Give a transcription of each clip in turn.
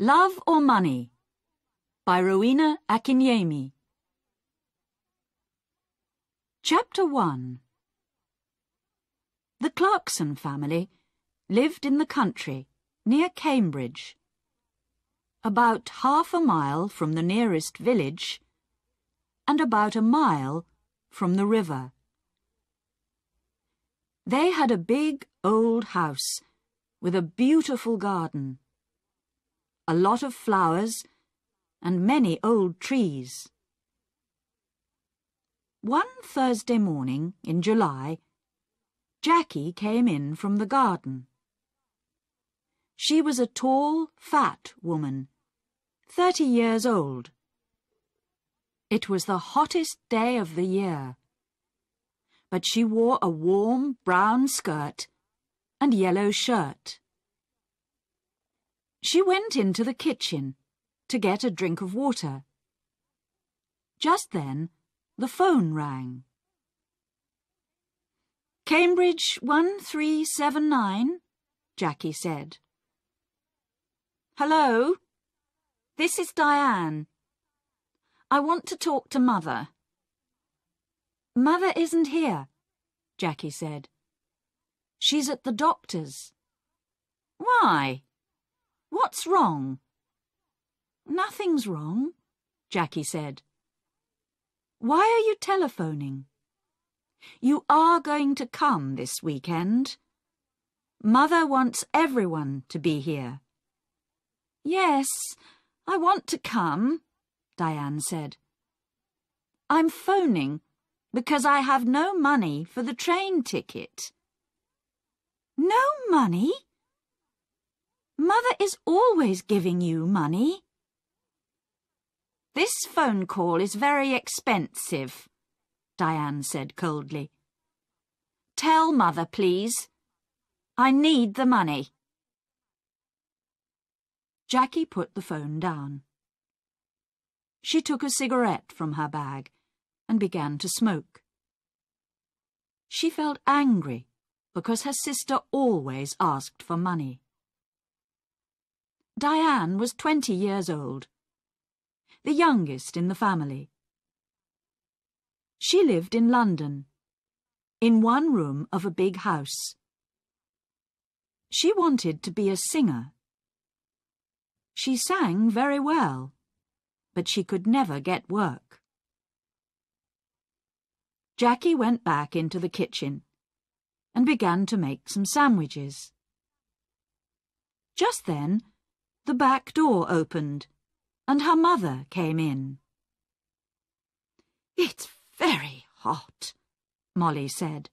Love or Money by Rowena Akinyemi. Chapter 1. The Clarkson family lived in the country near Cambridge, about half a mile from the nearest village and about a mile from the river. They had a big old house with a beautiful garden, a lot of flowers and many old trees. One Thursday morning in July, Jackie came in from the garden. She was a tall, fat woman, 30 years old. It was the hottest day of the year, but she wore a warm brown skirt and yellow shirt. She went into the kitchen to get a drink of water. Just then, the phone rang. "Cambridge 1379, Jackie said. "Hello? This is Diane. I want to talk to Mother." "Mother isn't here," Jackie said. "She's at the doctor's." "Why? What's wrong?" "Nothing's wrong," Jackie said. "Why are you telephoning? You are going to come this weekend. Mother wants everyone to be here." "Yes, I want to come," Diane said. "I'm phoning because I have no money for the train ticket." "No money? Mother is always giving you money." "This phone call is very expensive," Diane said coldly. "Tell Mother, please. I need the money." Jackie put the phone down. She took a cigarette from her bag and began to smoke. She felt angry because her sister always asked for money. Diane was 20 years old, the youngest in the family. She lived in London, in one room of a big house. She wanted to be a singer. She sang very well, but she could never get work. Jackie went back into the kitchen and began to make some sandwiches. Just then, the back door opened and her mother came in. "It's very hot," Molly said.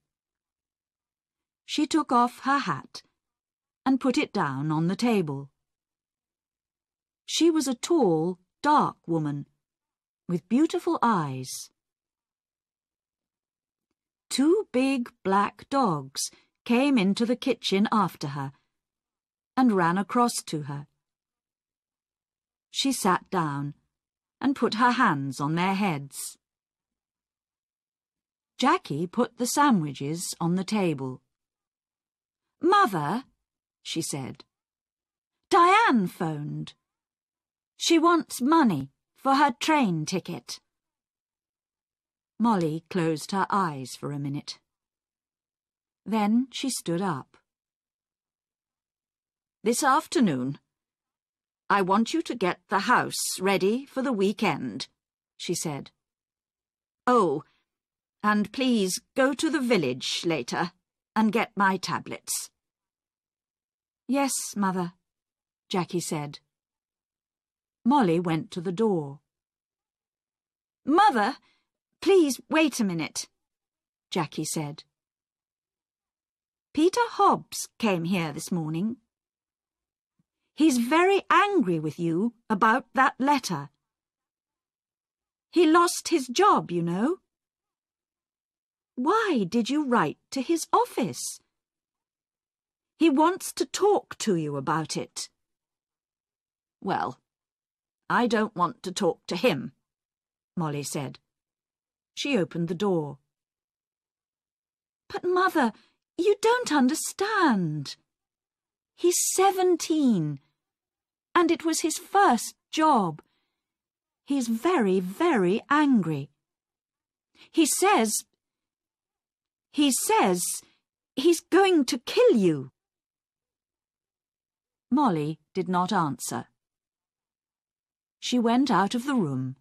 She took off her hat and put it down on the table. She was a tall, dark woman with beautiful eyes. Two big black dogs came into the kitchen after her and ran across to her. She sat down and put her hands on their heads. Jackie put the sandwiches on the table. "Mother," she said, "Diane phoned. She wants money for her train ticket." Molly closed her eyes for a minute. Then she stood up. "This afternoon, I want you to get the house ready for the weekend," she said. "Oh, and please go to the village later and get my tablets." "Yes, Mother," Jackie said. Molly went to the door. "Mother, please wait a minute," Jackie said. "Peter Hobbs came here this morning. He's very angry with you about that letter. He lost his job, you know." "Why did you write to his office?" "He wants to talk to you about it." "Well, I don't want to talk to him," Molly said. She opened the door. "But, Mother, you don't understand. He's 17, And it was his first job. He's very, very angry. He says he's going to kill you. Molly did not answer. She went out of the room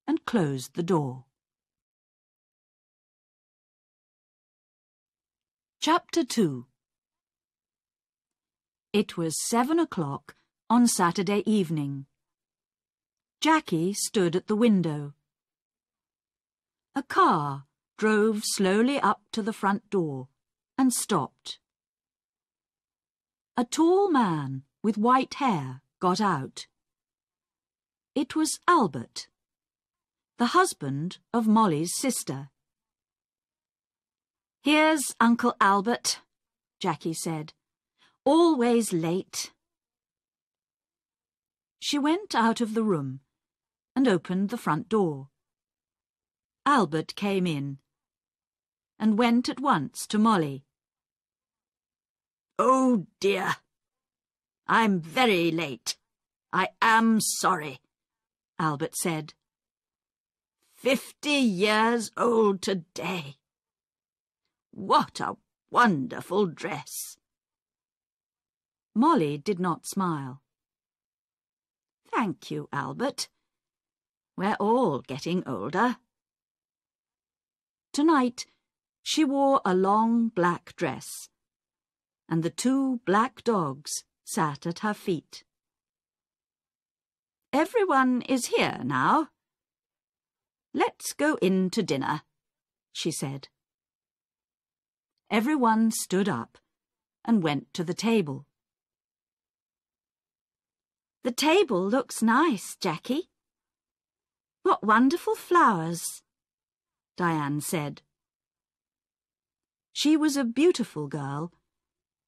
and closed the door. Chapter 2. It was 7 o'clock on Saturday evening. Jackie stood at the window. A car drove slowly up to the front door and stopped. A tall man with white hair got out. It was Albert, the husband of Molly's sister. "Here's Uncle Albert," Jackie said. "Always late." She went out of the room and opened the front door. Albert came in and went at once to Molly. "Oh dear, I'm very late. I am sorry," Albert said. 50 years old today. What a wonderful dress." Molly did not smile. "Thank you, Albert. We're all getting older." Tonight, she wore a long black dress, and the 2 black dogs sat at her feet. "Everyone is here now. Let's go in to dinner," she said. Everyone stood up and went to the table. "The table looks nice, Jackie. What wonderful flowers," Diane said. She was a beautiful girl,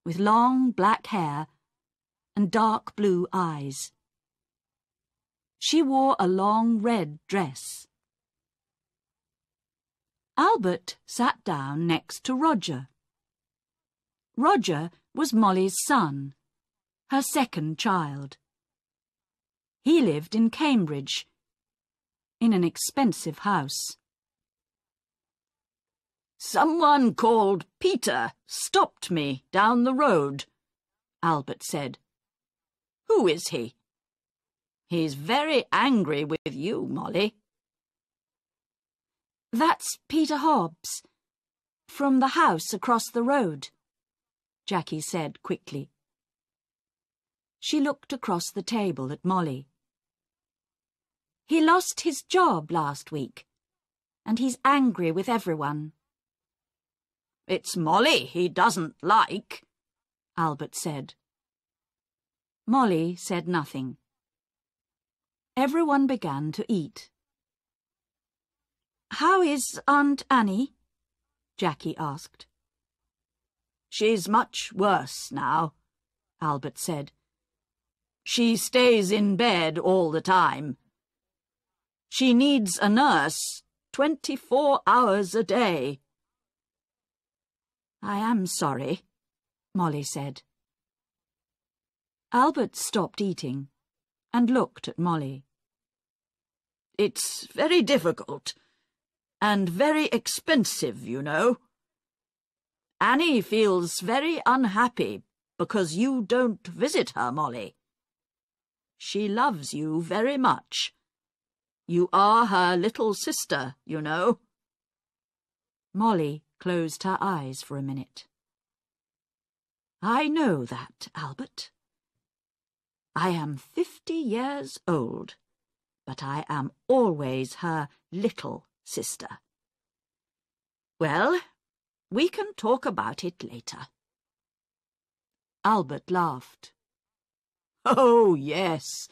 with long black hair and dark blue eyes. She wore a long red dress. Albert sat down next to Roger. Roger was Molly's son, her second child. He lived in Cambridge, in an expensive house. "Someone called Peter stopped me down the road," Albert said. "Who is he?" "He's very angry with you, Molly." "That's Peter Hobbs, from the house across the road," Jackie said quickly. She looked across the table at Molly. "He lost his job last week, and he's angry with everyone." "It's Molly he doesn't like," Albert said. Molly said nothing. Everyone began to eat. "How is Aunt Annie?" Jackie asked. "She's much worse now," Albert said. "She stays in bed all the time. She needs a nurse 24 hours a day." "I am sorry," Molly said. Albert stopped eating and looked at Molly. "It's very difficult and very expensive, you know. Annie feels very unhappy because you don't visit her, Molly. She loves you very much. You are her little sister, you know." Molly closed her eyes for a minute. "I know that, Albert. I am 50 years old, but I am always her little sister. Well, we can talk about it later." Albert laughed. "Oh, yes,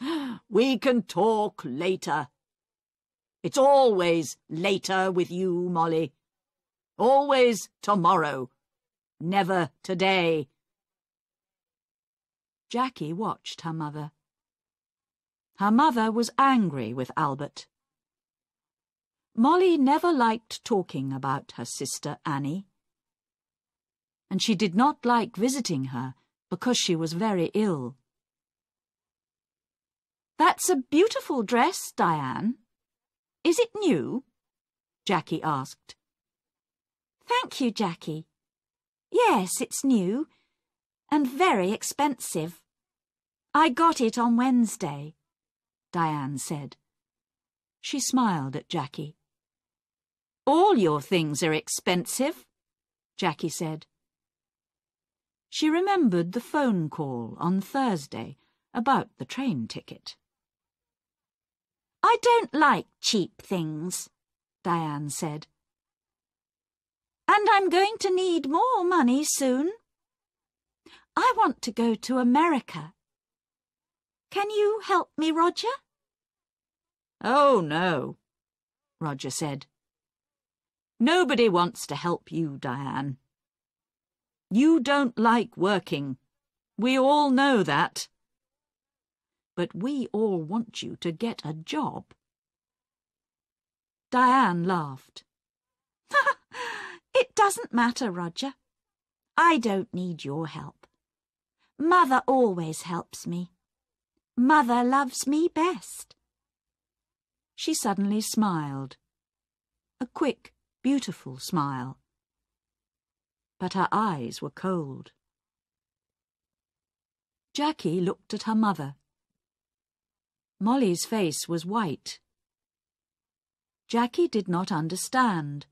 we can talk later. It's always later with you, Molly. Always tomorrow, never today." Jackie watched her mother. Her mother was angry with Albert. Molly never liked talking about her sister Annie, and she did not like visiting her because she was very ill. That's a beautiful dress, Diane. Is it new? Jackie asked. Thank you, Jackie. Yes, it's new, and very expensive. I got it on Wednesday, Diane said. She smiled at Jackie. All your things are expensive, Jackie said. She remembered the phone call on Thursday about the train ticket. I don't like cheap things, Diane said. And I'm going to need more money soon. I want to go to America. Can you help me, Roger? Oh, no, Roger said. Nobody wants to help you, Diane. You don't like working. We all know that. But we all want you to get a job. Diane laughed. It doesn't matter, Roger. I don't need your help. Mother always helps me. Mother loves me best. She suddenly smiled. A quick, beautiful smile. But her eyes were cold. Jackie looked at her mother. Molly's face was white. Jackie did not understand.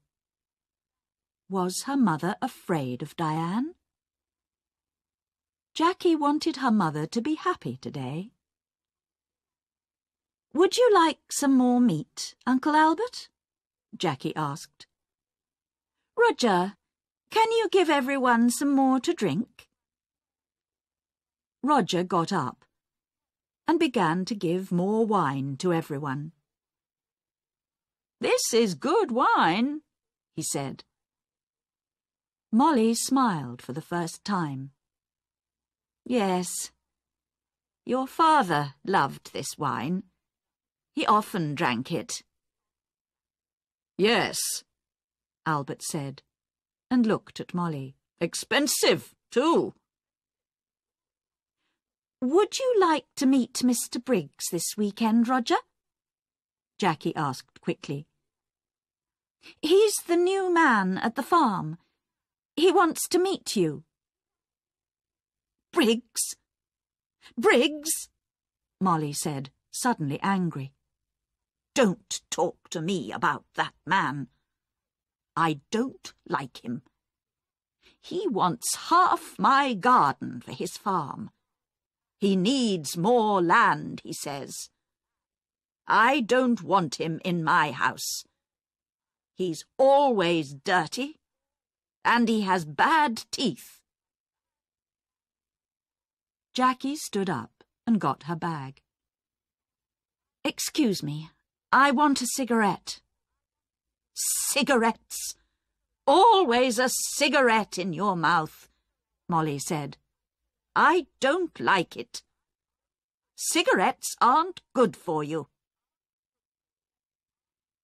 Was her mother afraid of Diane? Jackie wanted her mother to be happy today. Would you like some more meat, Uncle Albert? Jackie asked. Roger, can you give everyone some more to drink? Roger got up and began to give more wine to everyone. This is good wine, he said. Molly smiled for the first time. Yes, your father loved this wine. He often drank it. Yes, Albert said, and looked at Molly. Expensive, too. Would you like to meet Mr. Briggs this weekend, Roger? Jackie asked quickly. He's the new man at the farm. He wants to meet you. Briggs? Briggs? Molly said, suddenly angry. Don't talk to me about that man. I don't like him. He wants half my garden for his farm. He needs more land, he says. I don't want him in my house. He's always dirty, and he has bad teeth. Jackie stood up and got her bag. Excuse me, I want a cigarette. Cigarettes? Always a cigarette in your mouth, Molly said. I don't like it. Cigarettes aren't good for you.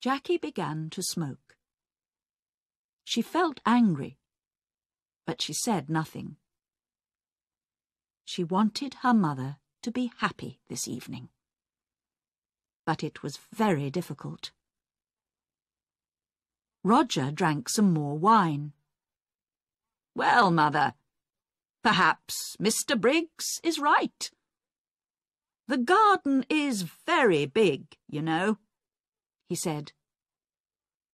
Jackie began to smoke. She felt angry, but she said nothing. She wanted her mother to be happy this evening. But it was very difficult. Roger drank some more wine. Well, Mother, perhaps Mr. Briggs is right. The garden is very big, you know, he said.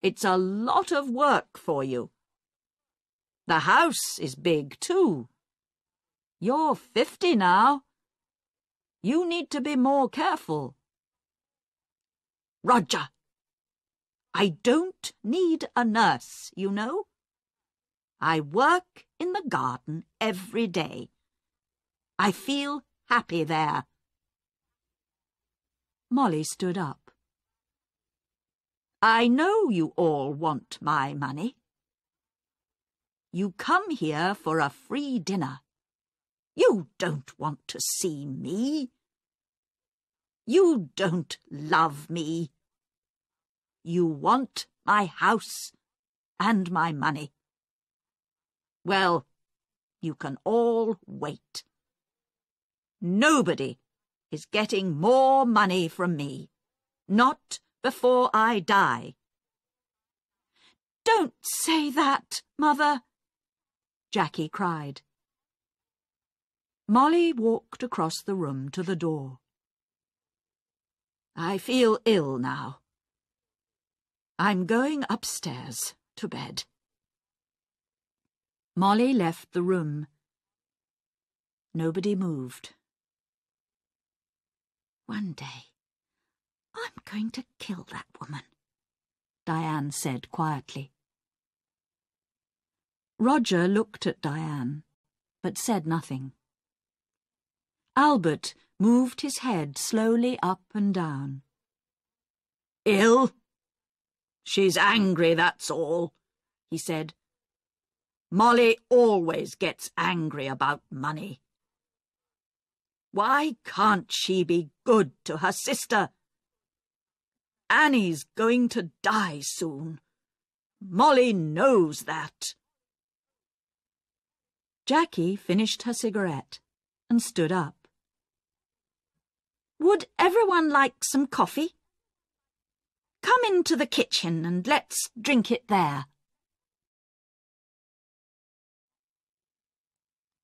It's a lot of work for you. The house is big, too. You're 50 now. You need to be more careful. Roger, I don't need a nurse, you know. I work in the garden every day. I feel happy there. Molly stood up. I know you all want my money. You come here for a free dinner. You don't want to see me. You don't love me. You want my house and my money. Well, you can all wait. Nobody is getting more money from me. Not before I die. Don't say that, Mother, Jackie cried. Molly walked across the room to the door. I feel ill now. I'm going upstairs to bed. Molly left the room. Nobody moved. One day, I'm going to kill that woman, Diane said quietly. Roger looked at Diane, but said nothing. Albert moved his head slowly up and down. Ill? She's angry, that's all, he said. Molly always gets angry about money. Why can't she be good to her sister? Annie's going to die soon. Molly knows that. Jackie finished her cigarette and stood up. Would everyone like some coffee? Come into the kitchen and let's drink it there.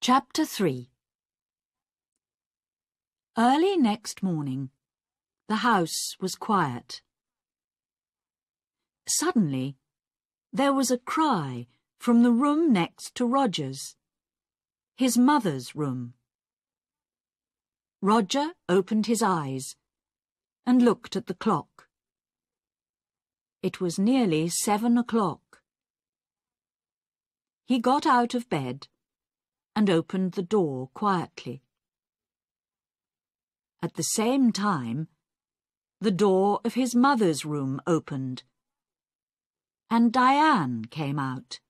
Chapter 3. Early next morning, the house was quiet. Suddenly, there was a cry from the room next to Roger's, his mother's room. Roger opened his eyes and looked at the clock. It was nearly 7 o'clock. He got out of bed and opened the door quietly. At the same time, the door of his mother's room opened, and Diane came out.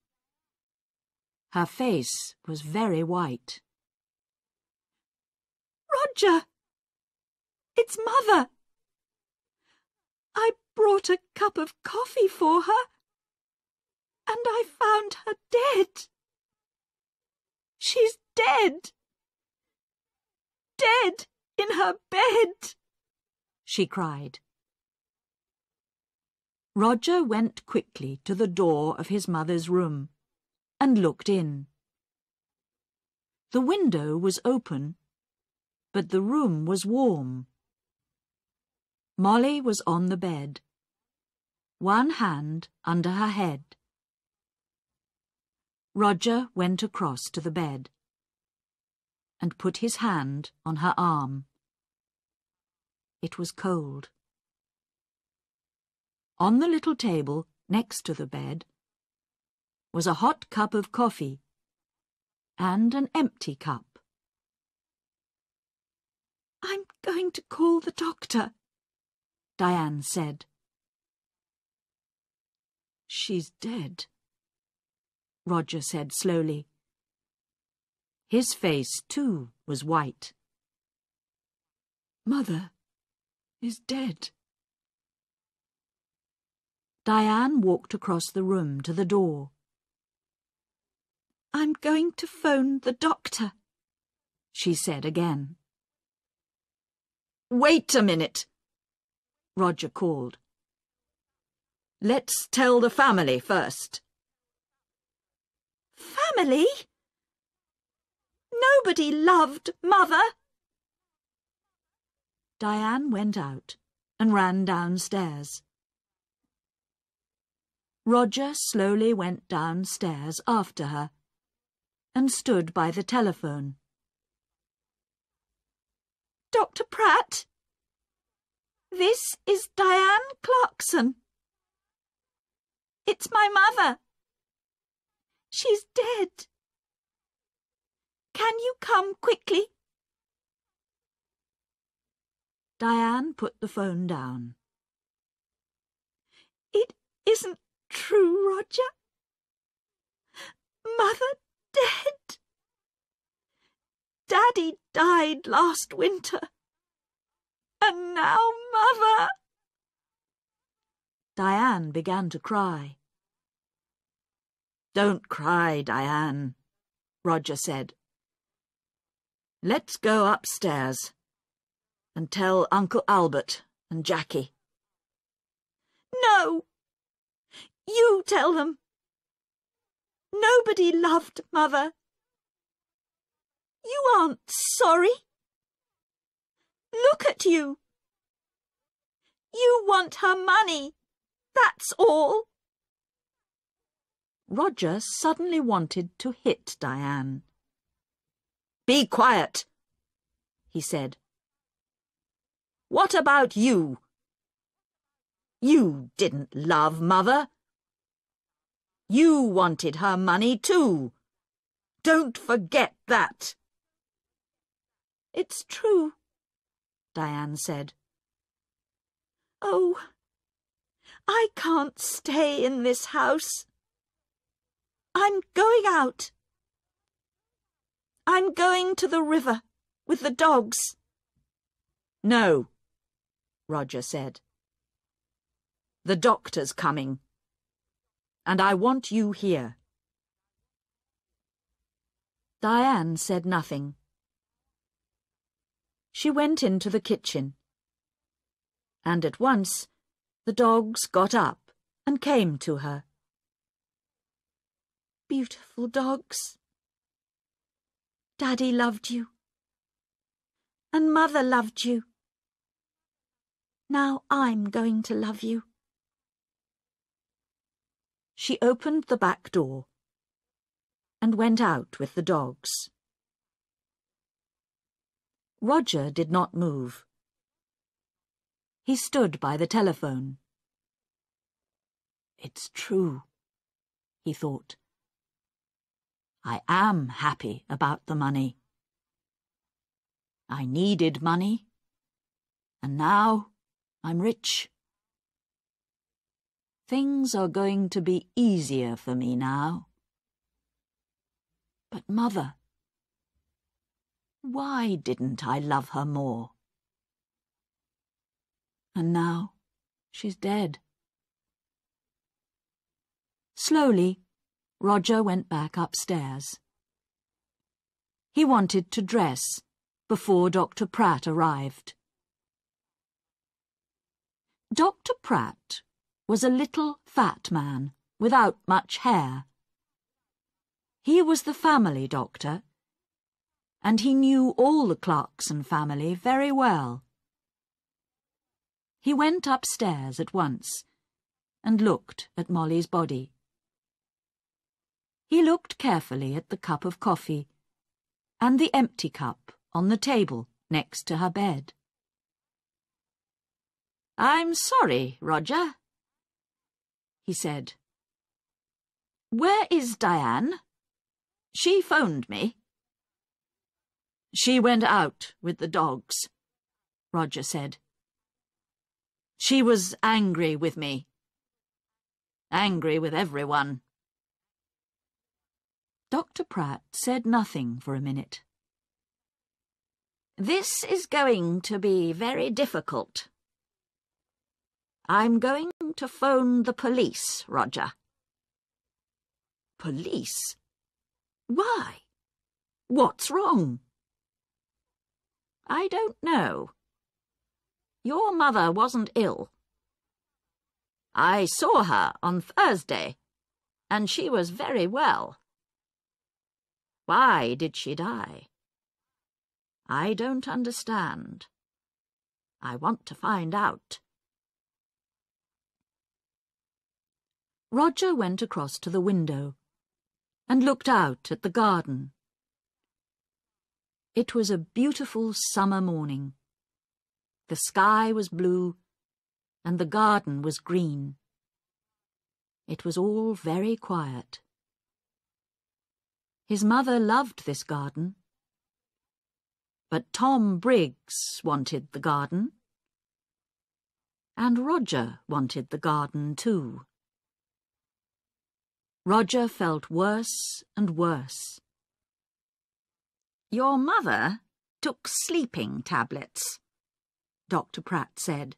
Her face was very white. Roger! It's Mother! I brought a cup of coffee for her, and I found her dead. She's dead! Dead in her bed! She cried. Roger went quickly to the door of his mother's room and looked in. The window was open, but the room was warm. Molly was on the bed, one hand under her head. Roger went across to the bed and put his hand on her arm. It was cold. On the little table next to the bed was a hot cup of coffee and an empty cup. I'm going to call the doctor, Diane said. She's dead, Roger said slowly. His face, too, was white. Mother is dead. Diane walked across the room to the door. I'm going to phone the doctor, she said again. Wait a minute, Roger called. Let's tell the family first. Family? Nobody loved Mother. Diane went out and ran downstairs. Roger slowly went downstairs after her and stood by the telephone. Dr. Pratt, this is Diane Clarkson. It's my mother. She's dead. Can you come quickly? Diane put the phone down. It isn't true, Roger. Mother dead. Daddy died last winter. And now Mother. Diane began to cry. Don't cry, Diane, Roger said. Let's go upstairs. and tell Uncle Albert and Jackie. No! You tell them. Nobody loved Mother. You aren't sorry. Look at you. You want her money, that's all. Roger suddenly wanted to hit Diane. Be quiet, he said. What about you? You didn't love Mother. You wanted her money too. Don't forget that. It's true, Diane said. Oh, I can't stay in this house. I'm going out. I'm going to the river with the dogs. No, Roger said. The doctor's coming, and I want you here. Diane said nothing. She went into the kitchen, and at once the dogs got up and came to her. Beautiful dogs. Daddy loved you, and Mother loved you. Now I'm going to love you. She opened the back door and went out with the dogs. Roger did not move. He stood by the telephone. It's true, he thought. I am happy about the money. I needed money, and now I'm rich. Things are going to be easier for me now. But Mother, why didn't I love her more? And now she's dead. Slowly, Roger went back upstairs. He wanted to dress before Dr. Pratt arrived. Dr. Pratt was a little fat man without much hair. He was the family doctor, and he knew all the Clarkson family very well. He went upstairs at once and looked at Molly's body. He looked carefully at the cup of coffee and the empty cup on the table next to her bed. I'm sorry, Roger, he said. Where is Diane? She phoned me. She went out with the dogs, Roger said. She was angry with me. Angry with everyone. Dr. Pratt said nothing for a minute. This is going to be very difficult. I'm going to phone the police, Roger. Police? Why? What's wrong? I don't know. Your mother wasn't ill. I saw her on Thursday, and she was very well. Why did she die? I don't understand. I want to find out. Roger went across to the window and looked out at the garden. It was a beautiful summer morning. The sky was blue and the garden was green. It was all very quiet. His mother loved this garden. But Tom Briggs wanted the garden. And Roger wanted the garden too. Roger felt worse and worse. Your mother took sleeping tablets, Dr. Pratt said.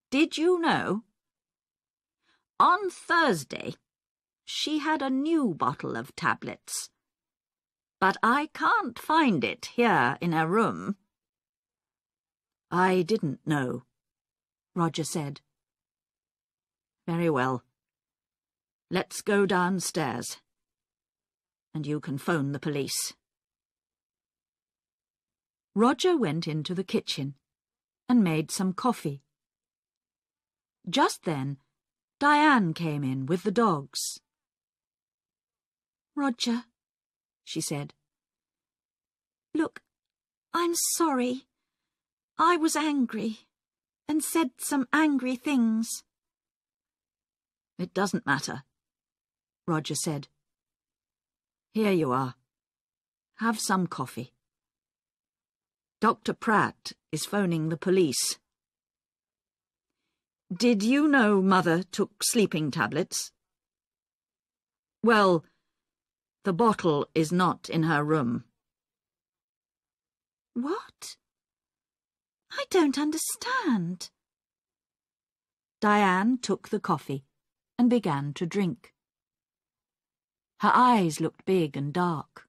Did you know? On Thursday, she had a new bottle of tablets, but I can't find it here in her room. I didn't know, Roger said. Very well. Let's go downstairs. And you can phone the police. Roger went into the kitchen and made some coffee. Just then, Diane came in with the dogs. Roger, she said. Look, I'm sorry. I was angry and said some angry things. It doesn't matter, Roger said. Here you are. Have some coffee. Dr. Pratt is phoning the police. Did you know Mother took sleeping tablets? Well, the bottle is not in her room. What? I don't understand. Diane took the coffee and began to drink. Her eyes looked big and dark.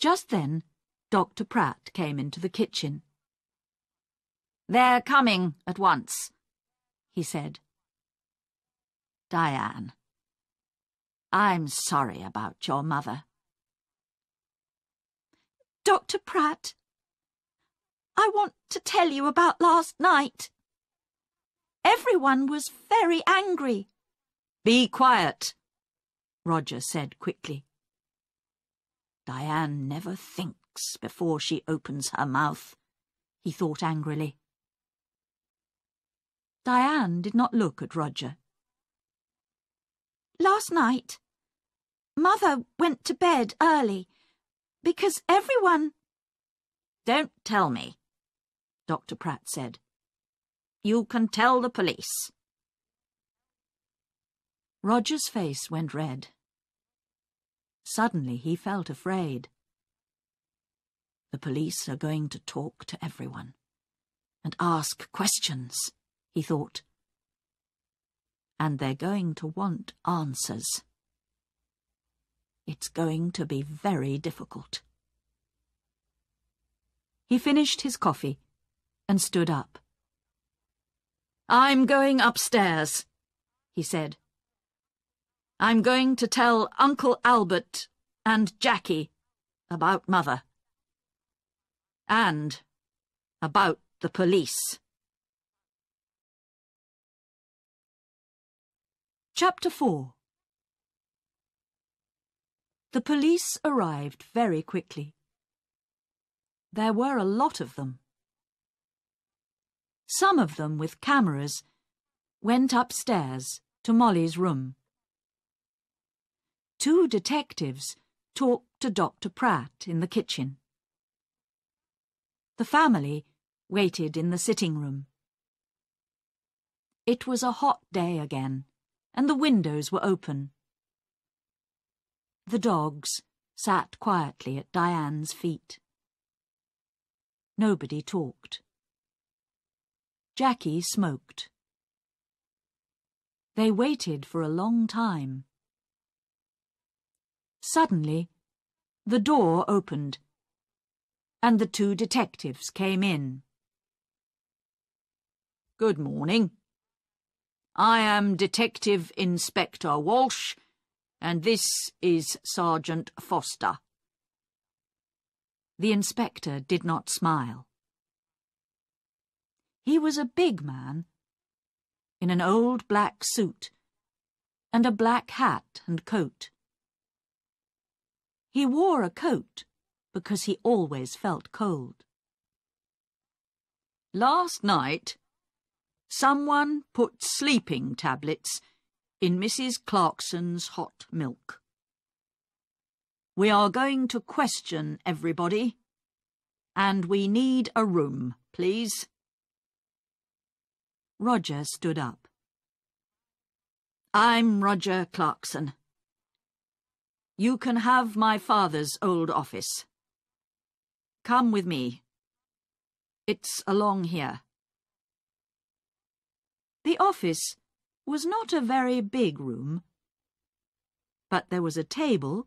Just then, Dr. Pratt came into the kitchen. They're coming at once, he said. Diane, I'm sorry about your mother. Dr. Pratt, I want to tell you about last night. Everyone was very angry. Be quiet, Roger said quickly. Diane never thinks before she opens her mouth, he thought angrily. Diane did not look at Roger. Last night, Mother went to bed early because everyone... Don't tell me, Dr. Pratt said. You can tell the police. Roger's face went red. Suddenly he felt afraid. The police are going to talk to everyone and ask questions, he thought. And they're going to want answers. It's going to be very difficult. He finished his coffee and stood up. I'm going upstairs, he said. I'm going to tell Uncle Albert and Jackie about Mother. And about the police. Chapter 4. The police arrived very quickly. There were a lot of them. Some of them with cameras went upstairs to Molly's room. 2 detectives talked to Dr. Pratt in the kitchen. The family waited in the sitting room. It was a hot day again, and the windows were open. The dogs sat quietly at Diane's feet. Nobody talked. Jackie smoked. They waited for a long time. Suddenly, the door opened, and the 2 detectives came in. Good morning. I am Detective Inspector Walsh, and this is Sergeant Foster. The inspector did not smile. He was a big man, in an old black suit, and a black hat and coat. He wore a coat because he always felt cold. Last night, someone put sleeping tablets in Mrs. Clarkson's hot milk. We are going to question everybody, and we need a room, please. Roger stood up. I'm Roger Clarkson. You can have my father's old office. Come with me. It's along here. The office was not a very big room, but there was a table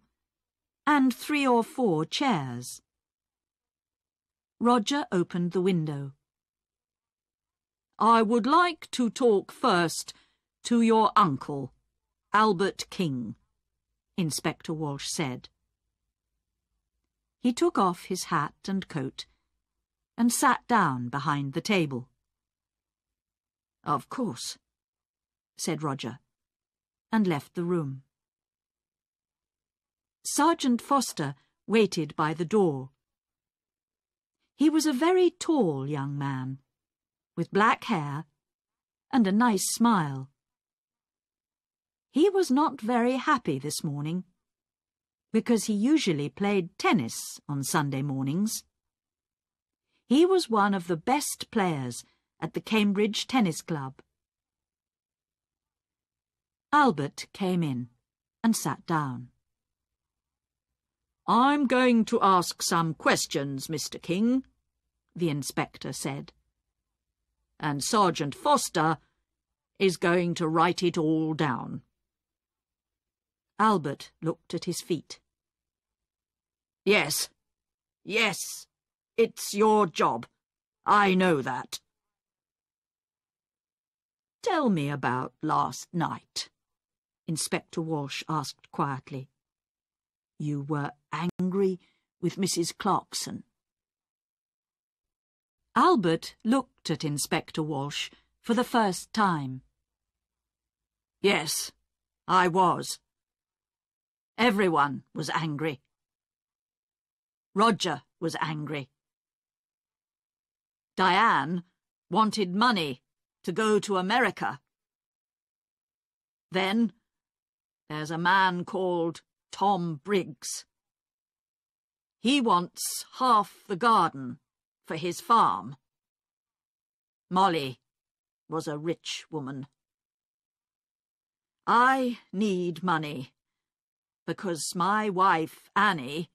and 3 or 4 chairs. Roger opened the window. "I would like to talk first to your uncle, Albert King," Inspector Walsh said. He took off his hat and coat and sat down behind the table. "Of course," said Roger, and left the room. Sergeant Foster waited by the door. He was a very tall young man, with black hair and a nice smile. He was not very happy this morning, because he usually played tennis on Sunday mornings. He was one of the best players at the Cambridge Tennis Club. Albert came in and sat down. "I'm going to ask some questions, Mr. King," the inspector said, "and Sergeant Foster is going to write it all down." Albert looked at his feet. Yes, it's your job. I know that." "Tell me about last night," Inspector Walsh asked quietly. "You were angry with Mrs. Clarkson." Albert looked at Inspector Walsh for the first time. "Yes, I was. Everyone was angry. Roger was angry. Diane wanted money to go to America. Then there's a man called Tom Briggs. He wants half the garden for his farm. Molly was a rich woman. I need money because my wife, Annie,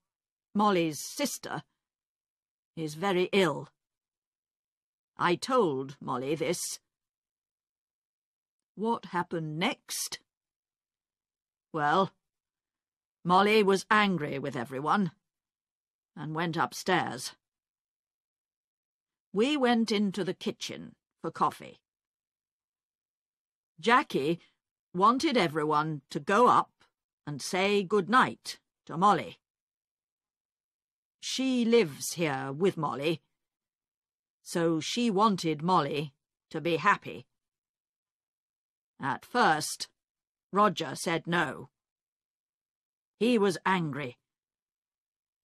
Molly's sister, is very ill. I told Molly this. What happened next? Well, Molly was angry with everyone and went upstairs. We went into the kitchen for coffee. Jackie wanted everyone to go up and say good night to Molly. She lives here with Molly, so she wanted Molly to be happy. At first, Roger said no. He was angry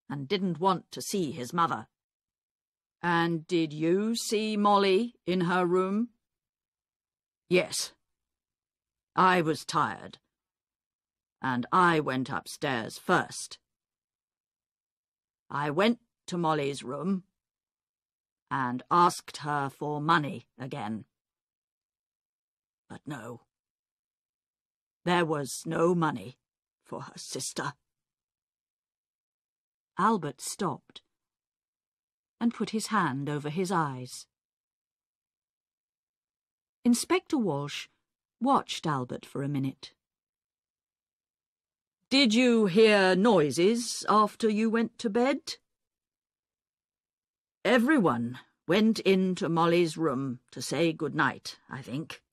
and didn't want to see his mother. And did you see Molly in her room? Yes. I was tired, and I went upstairs first. I went to Molly's room and asked her for money again. But no, there was no money for her sister. Albert stopped and put his hand over his eyes. Inspector Walsh watched Albert for a minute. Did you hear noises after you went to bed? Everyone went into Molly's room to say good night, I think.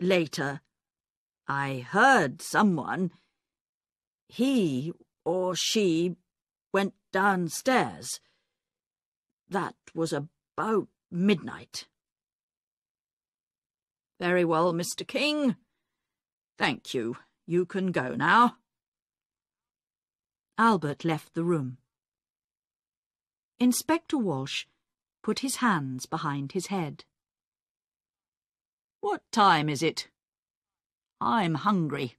Later, I heard someone, he or she, went downstairs. That was about midnight. Very well, Mr. King. Thank you. You can go now. Albert left the room. Inspector Walsh put his hands behind his head. What time is it? I'm hungry.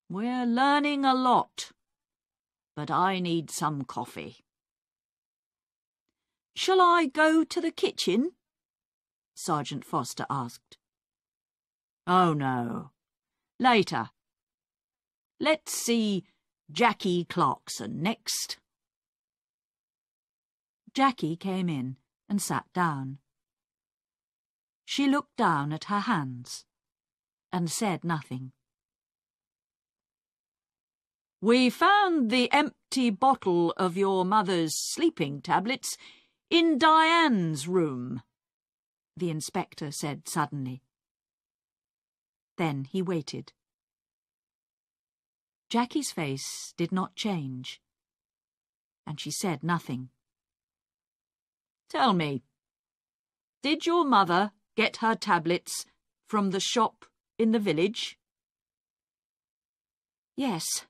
We're learning a lot, but I need some coffee. Shall I go to the kitchen? Sergeant Foster asked. Oh, no. Later. Let's see Jackie Clarkson next. Jackie came in and sat down. She looked down at her hands and said nothing. We found the empty bottle of your mother's sleeping tablets in Diane's room, the inspector said suddenly. Then he waited. Jackie's face did not change, and she said nothing. Tell me, did your mother get her tablets from the shop in the village? Yes.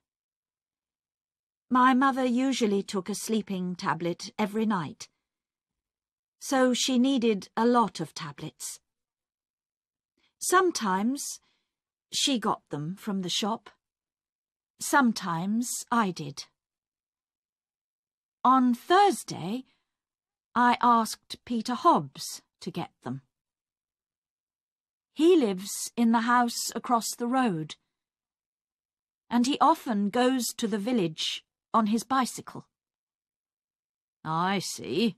My mother usually took a sleeping tablet every night, so she needed a lot of tablets. Sometimes she got them from the shop. Sometimes I did. On Thursday, I asked Peter Hobbs to get them. He lives in the house across the road, and he often goes to the village on his bicycle. I see.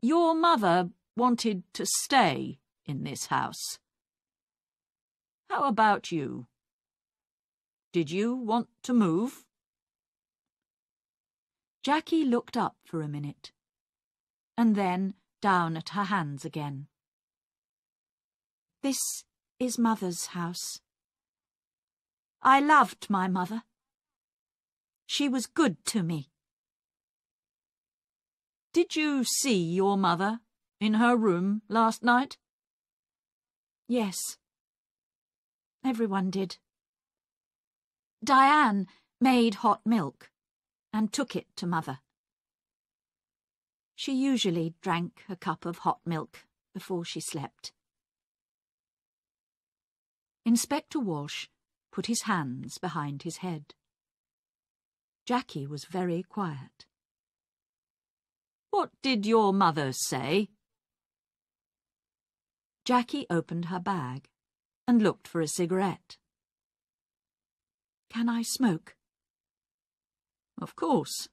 Your mother wanted to stay in this house. How about you? Did you want to move? Jackie looked up for a minute, and then down at her hands again. This is Mother's house. I loved my mother. She was good to me. Did you see your mother in her room last night? Yes. Everyone did. Diane made hot milk and took it to Mother. She usually drank a cup of hot milk before she slept. Inspector Walsh put his hands behind his head. Jackie was very quiet. What did your mother say? Jackie opened her bag and looked for a cigarette. Can I smoke? Of course.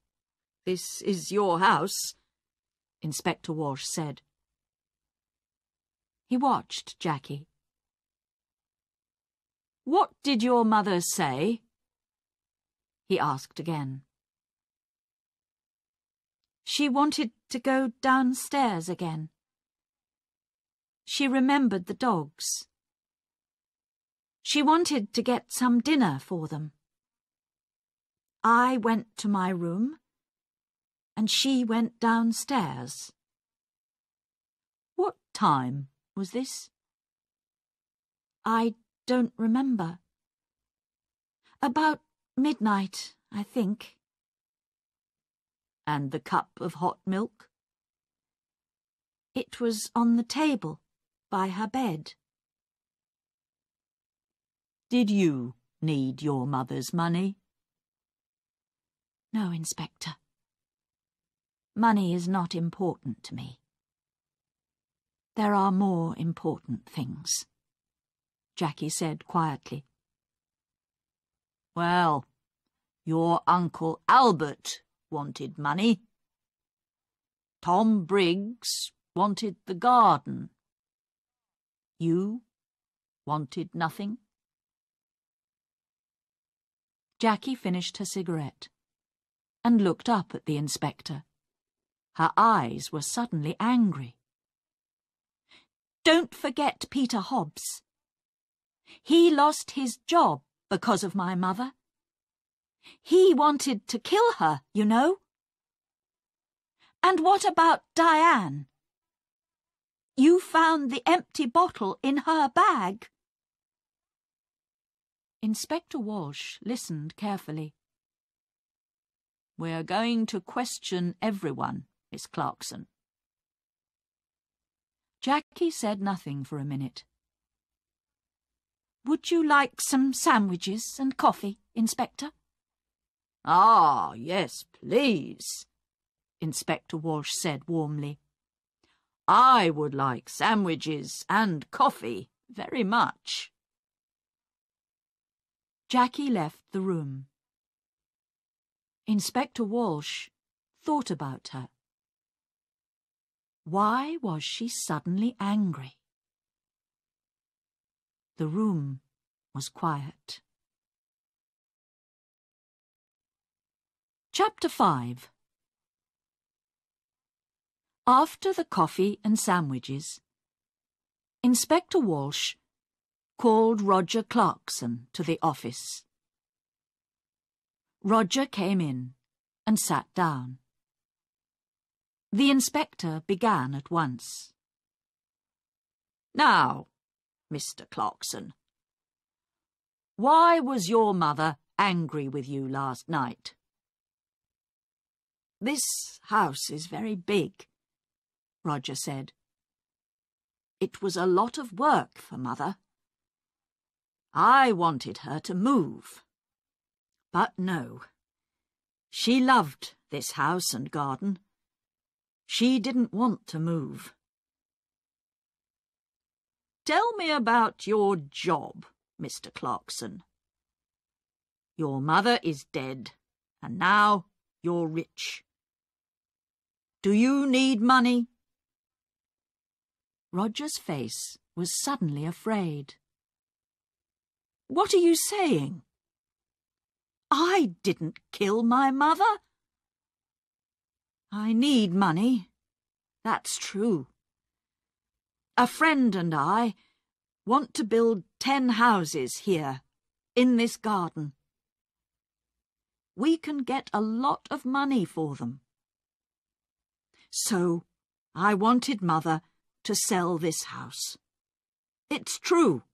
This is your house, Inspector Walsh said. He watched Jackie. What did your mother say? He asked again. She wanted to go downstairs again. She remembered the dogs. She wanted to get some dinner for them. I went to my room, and she went downstairs. What time was this? I don't remember. About midnight, I think. And the cup of hot milk? It was on the table by her bed. Did you need your mother's money? No, Inspector. Money is not important to me. There are more important things, Jackie said quietly. Well, your Uncle Albert wanted money. Tom Briggs wanted the garden. You wanted nothing? Jackie finished her cigarette and looked up at the inspector. Her eyes were suddenly angry. Don't forget Peter Hobbs. He lost his job because of my mother. He wanted to kill her, you know. And what about Diane? You found the empty bottle in her bag. Inspector Walsh listened carefully. We're going to question everyone, Miss Clarkson. Jackie said nothing for a minute. Would you like some sandwiches and coffee, Inspector? Ah, yes, please, Inspector Walsh said warmly. I would like sandwiches and coffee very much. Jackie left the room. Inspector Walsh thought about her. Why was she suddenly angry? The room was quiet. Chapter 5. After the coffee and sandwiches, Inspector Walsh called Roger Clarkson to the office. Roger came in and sat down. The inspector began at once. "Now, Mr. Clarkson, why was your mother angry with you last night?" "This house is very big," Roger said. "It was a lot of work for Mother. I wanted her to move. But no, she loved this house and garden. She didn't want to move." "Tell me about your job, Mr. Clarkson. Your mother is dead, and now you're rich. Do you need money?" Roger's face was suddenly afraid. "What are you saying? I didn't kill my mother. I need money, that's true. A friend and I want to build 10 houses here, in this garden. We can get a lot of money for them. So I wanted Mother to sell this house. It's true.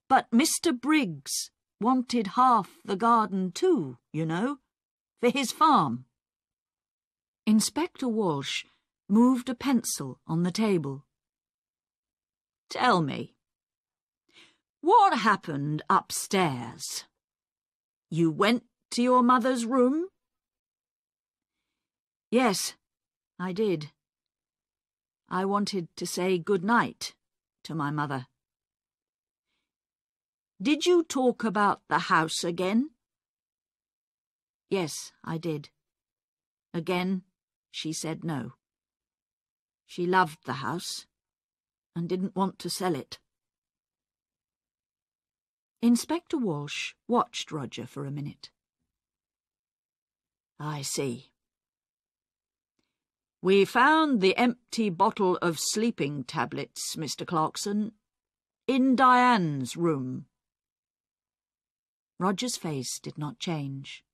But Mr. Briggs wanted half the garden too, you know, for his farm." Inspector Walsh moved a pencil on the table. "Tell me, what happened upstairs? You went to your mother's room?" "Yes, I did. I wanted to say good night to my mother." "Did you talk about the house again?" "Yes, I did. Again, she said no. She loved the house and didn't want to sell it." Inspector Walsh watched Roger for a minute. "I see. We found the empty bottle of sleeping tablets, Mr. Clarkson, in Diane's room." Roger's face did not change.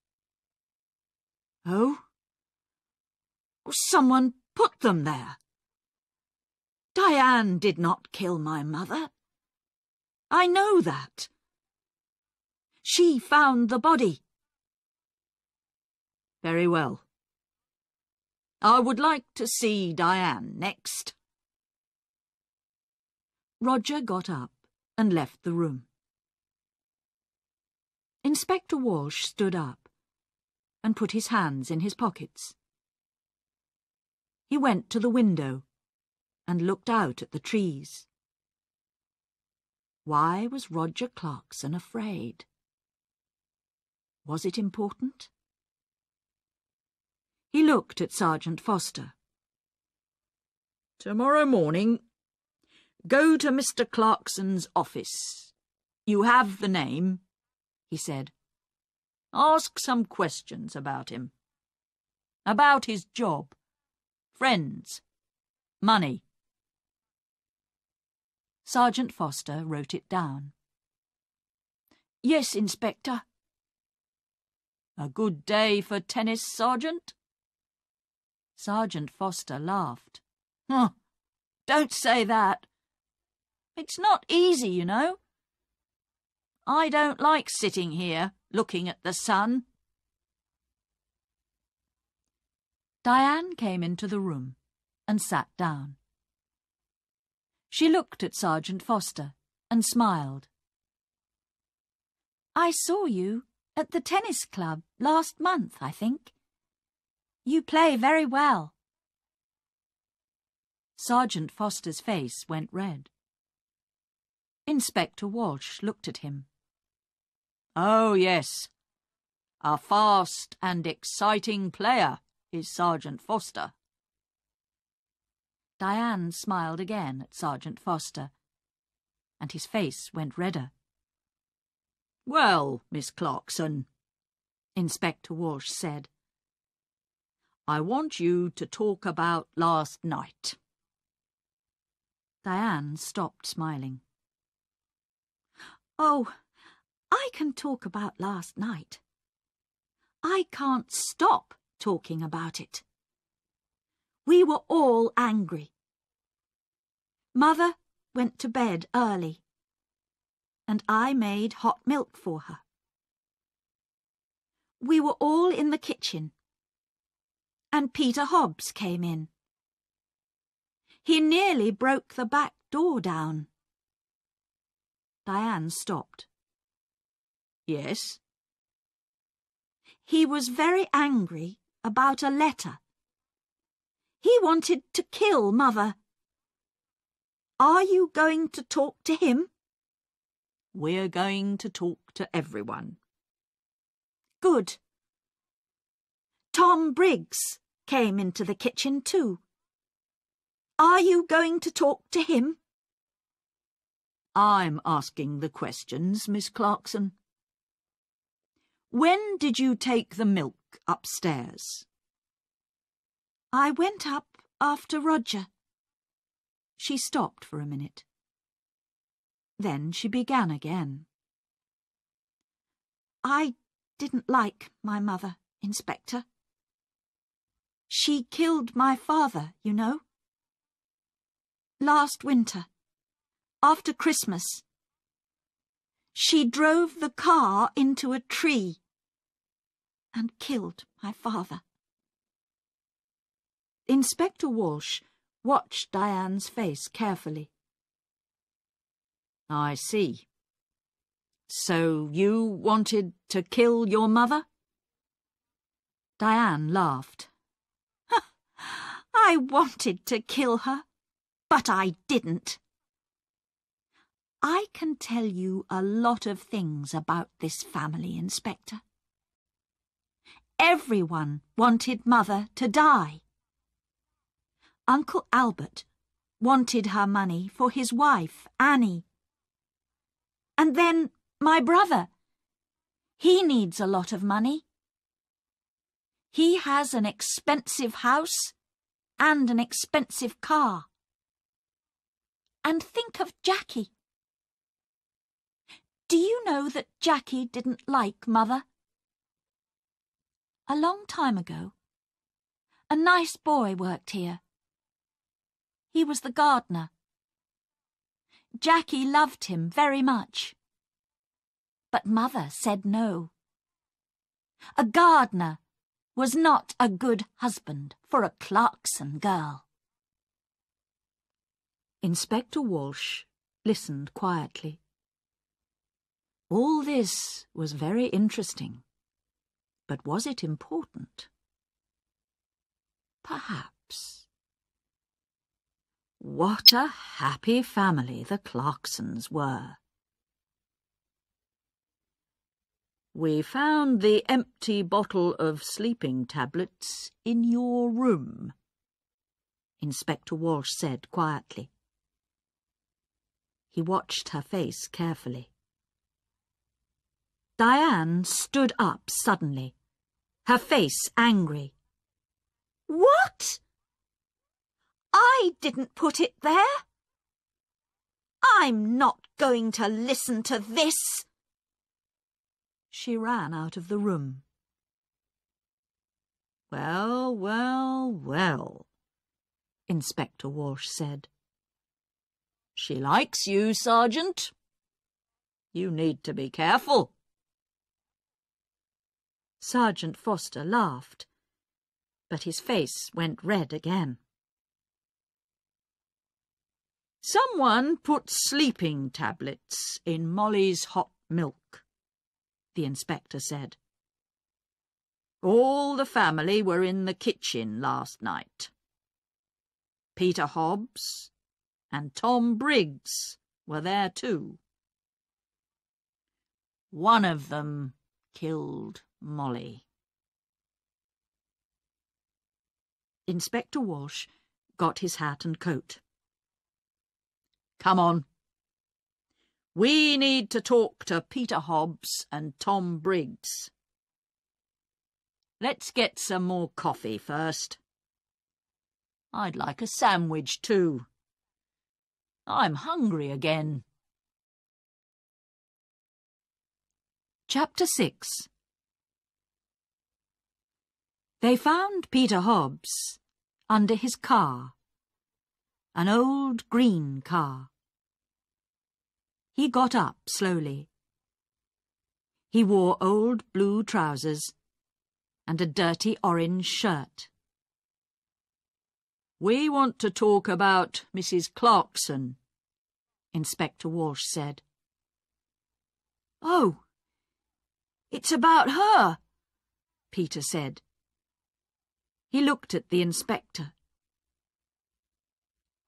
"Oh? Someone put them there. Diane did not kill my mother. I know that. She found the body." "Very well. I would like to see Diane next." Roger got up and left the room. Inspector Walsh stood up and put his hands in his pockets. He went to the window and looked out at the trees. Why was Roger Clarkson afraid? Was it important? He looked at Sergeant Foster. "Tomorrow morning, go to Mr. Clarkson's office. You have the name," he said. "Ask some questions about him. About his job, friends, money." Sergeant Foster wrote it down. "Yes, Inspector." "A good day for tennis, Sergeant?" Sergeant Foster laughed. "Oh, don't say that. It's not easy, you know. I don't like sitting here, looking at the sun." Diane came into the room and sat down. She looked at Sergeant Foster and smiled. "I saw you at the tennis club last month, I think. You play very well." Sergeant Foster's face went red. Inspector Walsh looked at him. Oh, yes. A fast and exciting player is Sergeant Foster. Diane smiled again at Sergeant Foster, and his face went redder. Well, Miss Clarkson, Inspector Walsh said, I want you to talk about last night. Diane stopped smiling. Oh, I can talk about last night. I can't stop talking about it. We were all angry. Mother went to bed early, and I made hot milk for her. We were all in the kitchen, and Peter Hobbs came in. He nearly broke the back door down. Diane stopped. Yes? He was very angry about a letter. He wanted to kill Mother. Are you going to talk to him? We're going to talk to everyone. Good. Tom Briggs came into the kitchen too. Are you going to talk to him? I'm asking the questions, Miss Clarkson. When did you take the milk upstairs? I went up after Roger. She stopped for a minute. Then she began again. I didn't like my mother, Inspector. She killed my father, you know. Last winter, after Christmas, she drove the car into a tree and killed my father. Inspector Walsh watched Diane's face carefully. I see. So you wanted to kill your mother? Diane laughed. I wanted to kill her, but I didn't. I can tell you a lot of things about this family, Inspector. Everyone wanted Mother to die. Uncle Albert wanted her money for his wife, Annie. And then my brother. He needs a lot of money. He has an expensive house and an expensive car. And think of Jackie. Do you know that Jackie didn't like Mother? A long time ago, a nice boy worked here. He was the gardener. Jackie loved him very much. But Mother said no. A gardener was not a good husband for a Clarkson girl. Inspector Walsh listened quietly. All this was very interesting, but was it important? Perhaps. What a happy family the Clarksons were. We found the empty bottle of sleeping tablets in your room, Inspector Walsh said quietly. He watched her face carefully. Diane stood up suddenly, her face angry. What? I didn't put it there. I'm not going to listen to this. She ran out of the room. Well, well, well, Inspector Walsh said. She likes you, Sergeant. You need to be careful. Sergeant Foster laughed, but his face went red again. Someone put sleeping tablets in Molly's hot milk, the inspector said. All the family were in the kitchen last night. Peter Hobbs and Tom Briggs were there too. One of them killed Molly. Inspector Walsh got his hat and coat. Come on. We need to talk to Peter Hobbs and Tom Briggs. Let's get some more coffee first. I'd like a sandwich too. I'm hungry again. Chapter 6. They found Peter Hobbs under his car, an old green car. He got up slowly. He wore old blue trousers and a dirty orange shirt. We want to talk about Mrs. Clarkson, Inspector Walsh said. Oh, it's about her, Peter said. He looked at the inspector.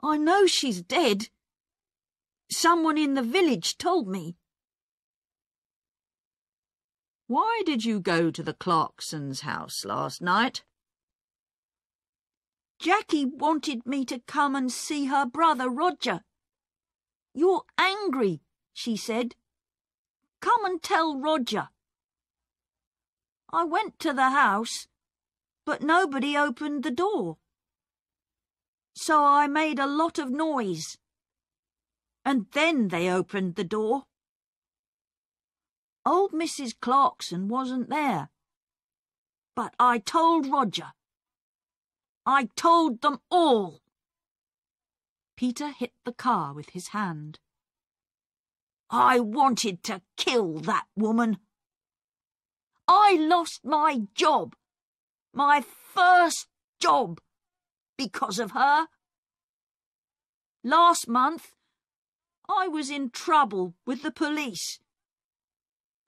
I know she's dead. Someone in the village told me. Why did you go to the Clarksons' house last night? Jackie wanted me to come and see her brother Roger. You're angry, she said. Come and tell Roger. I went to the house, but nobody opened the door. So I made a lot of noise. And then they opened the door. Old Mrs. Clarkson wasn't there. But I told Roger. I told them all. Peter hit the car with his hand. I wanted to kill that woman. I lost my job, my first job, because of her. Last month, I was in trouble with the police,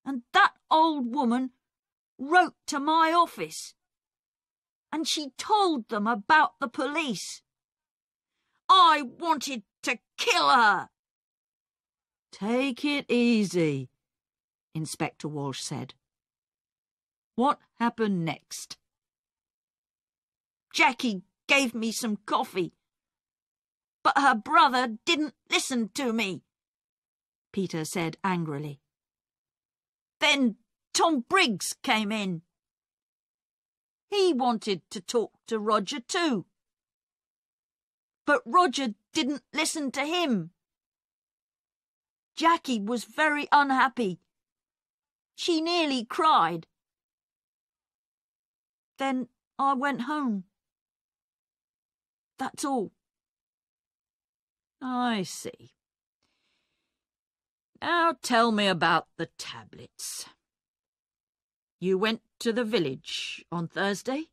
and that old woman wrote to my office, and she told them about the police. I wanted to kill her. Take it easy, Inspector Walsh said. What happened next? Jackie gave me some coffee, but her brother didn't listen to me, Peter said angrily. Then Tom Briggs came in. He wanted to talk to Roger too. But Roger didn't listen to him. Jackie was very unhappy. She nearly cried. Then I went home. That's all. I see. Now tell me about the tablets. You went to the village on Thursday?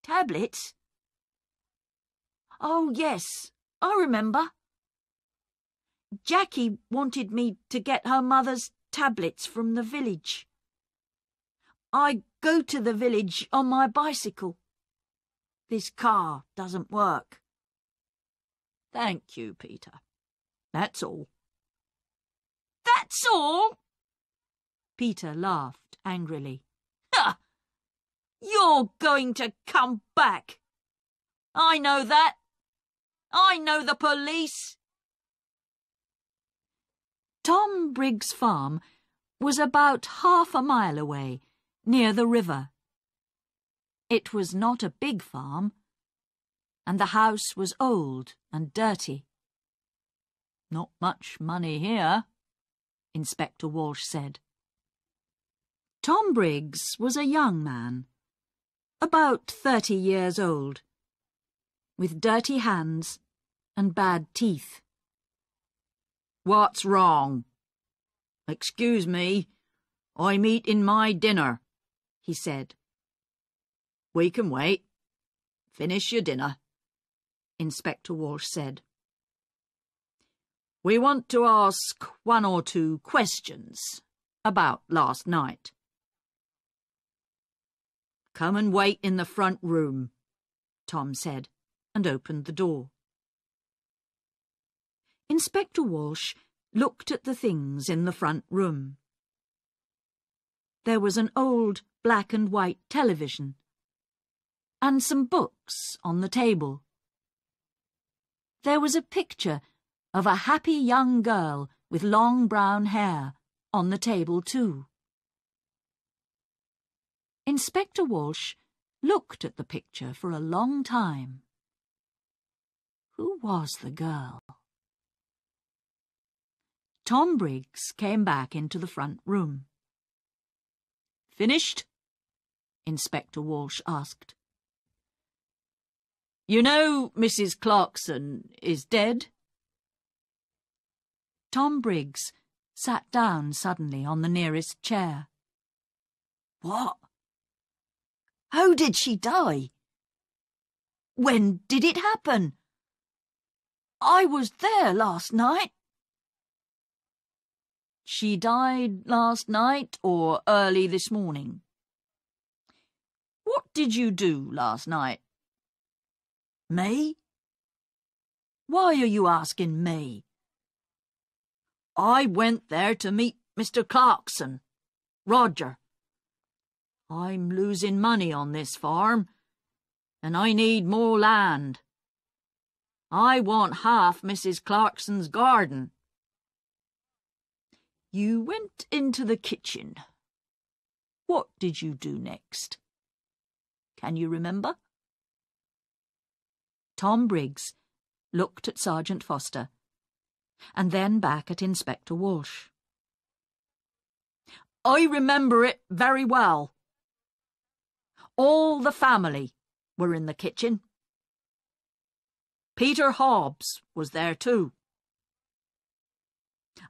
Tablets? Oh, yes, I remember. Jackie wanted me to get her mother's tablets from the village. I go to the village on my bicycle. This car doesn't work. Thank you, Peter. That's all. That's all? Peter laughed angrily. Ha! You're going to come back. I know that. I know the police. Tom Briggs' farm was about half a mile away, near the river. It was not a big farm, and the house was old and dirty. Not much money here, Inspector Walsh said. Tom Briggs was a young man, about 30 years old, with dirty hands and bad teeth. What's wrong? Excuse me, I'm eating my dinner, he said. We can wait. Finish your dinner, Inspector Walsh said. We want to ask 1 or 2 questions about last night. Come and wait in the front room, Tom said, and opened the door. Inspector Walsh looked at the things in the front room. There was an old black and white television and some books on the table. There was a picture of a happy young girl with long brown hair on the table too. Inspector Walsh looked at the picture for a long time. Who was the girl? Tom Briggs came back into the front room. "Finished?" Inspector Walsh asked. "You know Mrs. Clarkson is dead?" Tom Briggs sat down suddenly on the nearest chair. "What? How did she die? When did it happen? I was there last night." "She died last night or early this morning?" "What did you do last night?" "Me? Why are you asking me?" "I went there to meet Mr. Clarkson, Roger. I'm losing money on this farm, and I need more land. I want half Mrs. Clarkson's garden." "You went into the kitchen. What did you do next? Can you remember?" Tom Briggs looked at Sergeant Foster and then back at Inspector Walsh. "I remember it very well. All the family were in the kitchen. Peter Hobbs was there too.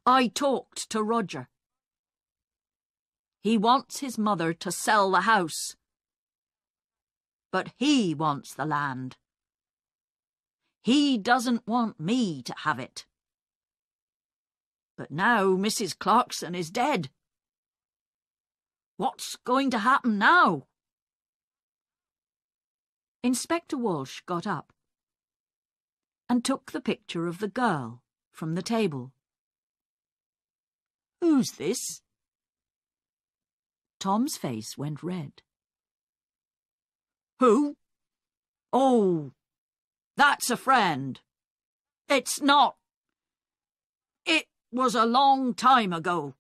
I talked to Roger. He wants his mother to sell the house, but he wants the land. He doesn't want me to have it. But now Mrs. Clarkson is dead. What's going to happen now?" Inspector Walsh got up and took the picture of the girl from the table. "Who's this?" Tom's face went red. "Who? Oh, that's a friend. It's not. It was a long time ago."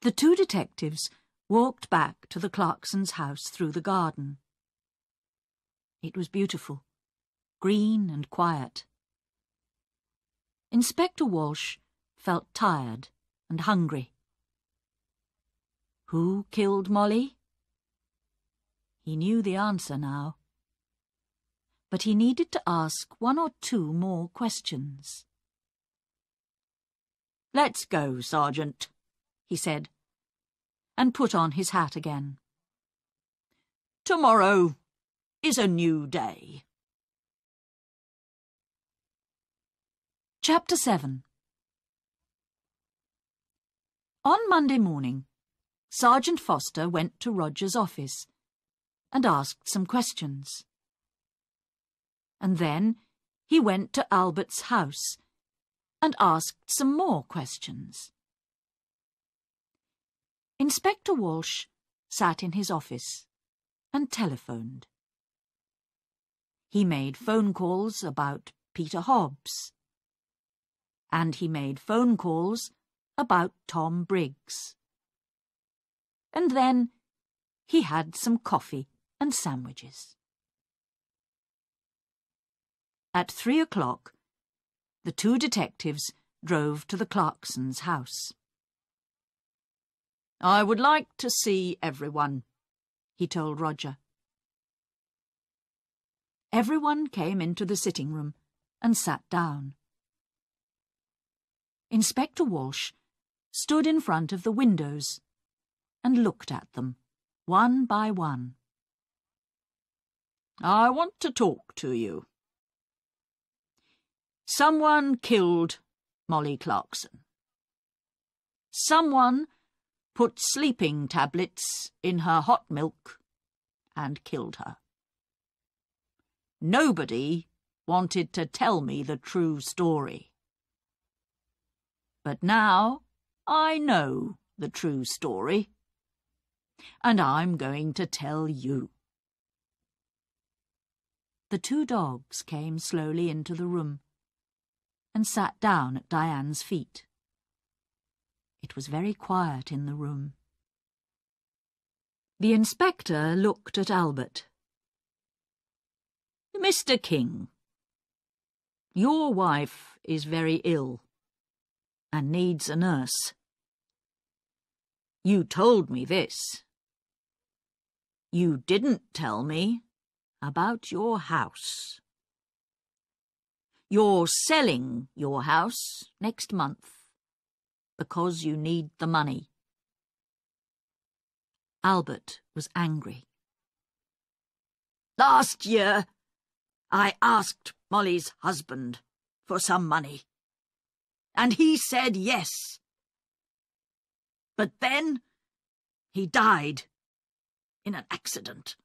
The two detectives walked back to the Clarksons' house through the garden. It was beautiful, green and quiet. Inspector Walsh felt tired and hungry. Who killed Molly? He knew the answer now. But he needed to ask one or two more questions. "Let's go, Sergeant," he said, and put on his hat again. "Tomorrow is a new day." Chapter 7. On Monday morning, Sergeant Foster went to Roger's office and asked some questions. And then he went to Albert's house and asked some more questions. Inspector Walsh sat in his office and telephoned. He made phone calls about Peter Hobbs. And he made phone calls about Tom Briggs. And then he had some coffee and sandwiches. At 3 o'clock, the two detectives drove to the Clarksons' house. "I would like to see everyone," he told Roger. Everyone came into the sitting room and sat down. Inspector Walsh stood in front of the windows and looked at them, one by one. "I want to talk to you. Someone killed Molly Clarkson. Someone put sleeping tablets in her hot milk and killed her. Nobody wanted to tell me the true story. But now I know the true story, and I'm going to tell you. The two dogs came slowly into the room and sat down at Diane's feet. It was very quiet in the room. The inspector looked at Albert. Mr. King, your wife is very ill and needs a nurse. You told me this. You didn't tell me about your house. You're selling your house next month because you need the money. Albert was angry. Last year, I asked Molly's husband for some money, and he said yes. But then he died in an accident.